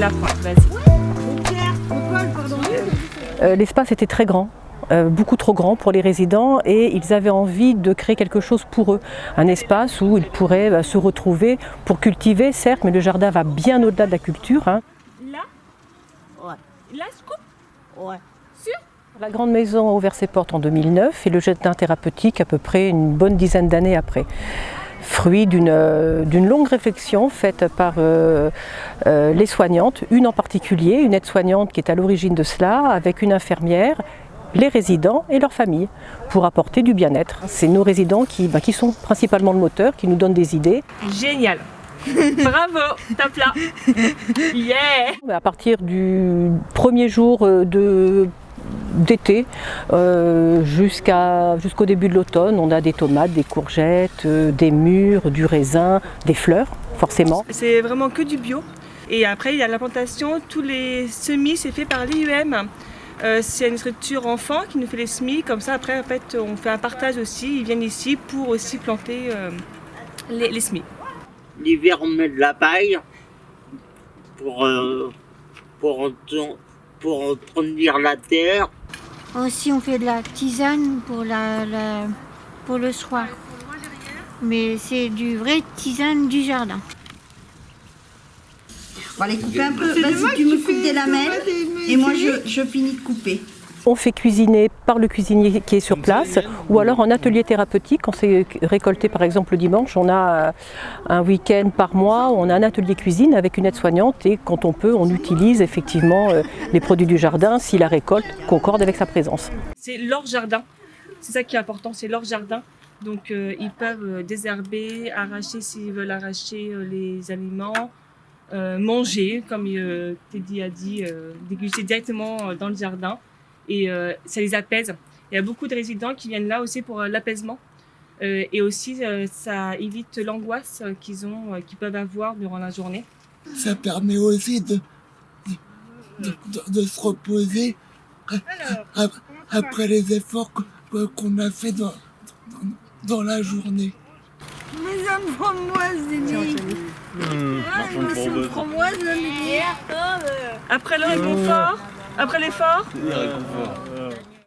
la pointe, vas-y. L'espace était très grand. Beaucoup trop grand pour les résidents et ils avaient envie de créer quelque chose pour eux. Un espace où ils pourraient se retrouver pour cultiver, certes, mais le jardin va bien au-delà de la culture. Là? Ouais. Là, je coupe? Ouais. Sûr? La grande maison a ouvert ses portes en 2009 et le jardin thérapeutique à peu près une bonne dizaine d'années après. Fruit d'une longue réflexion faite par les soignantes, une en particulier, une aide-soignante qui est à l'origine de cela, avec une infirmière, les résidents et leurs familles, pour apporter du bien-être. C'est nos résidents qui sont principalement le moteur, qui nous donnent des idées. Génial. Bravo, top là. Yeah. À partir du premier jour d'été jusqu'au début de l'automne, on a des tomates, des courgettes, des mûres, du raisin, des fleurs, forcément. C'est vraiment que du bio. Et après, il y a l'implantation, tous les semis, c'est fait par l'IUM. C'est une structure enfant qui nous fait les semis. Comme ça, après, en fait, on fait un partage aussi. Ils viennent ici pour aussi planter les semis. L'hiver, on met de la paille pour tenir la terre. Aussi, on fait de la tisane pour le soir. Mais c'est du vrai tisane du jardin. On va les couper un peu. Vas-y, tu me coupes des lamelles et moi je finis de couper. On fait cuisiner par le cuisinier qui est sur place ou alors en atelier thérapeutique. Quand c'est récolté par exemple le dimanche, on a un week-end par mois où on a un atelier cuisine avec une aide-soignante et quand on peut, on utilise effectivement les produits du jardin si la récolte concorde avec sa présence. C'est leur jardin, c'est ça qui est important, c'est leur jardin. Donc ils peuvent désherber, arracher s'ils veulent arracher les aliments. Manger, comme Teddy a dit, déguster directement dans le jardin et ça les apaise. Il y a beaucoup de résidents qui viennent là aussi pour l'apaisement et aussi ça évite l'angoisse qu'ils peuvent avoir durant la journée. Ça permet aussi de se reposer après les efforts qu'on a fait dans la journée. Mais ça me framboise, Denis. Ça me framboise, Denis. Après le réconfort, après l'effort. Le réconfort.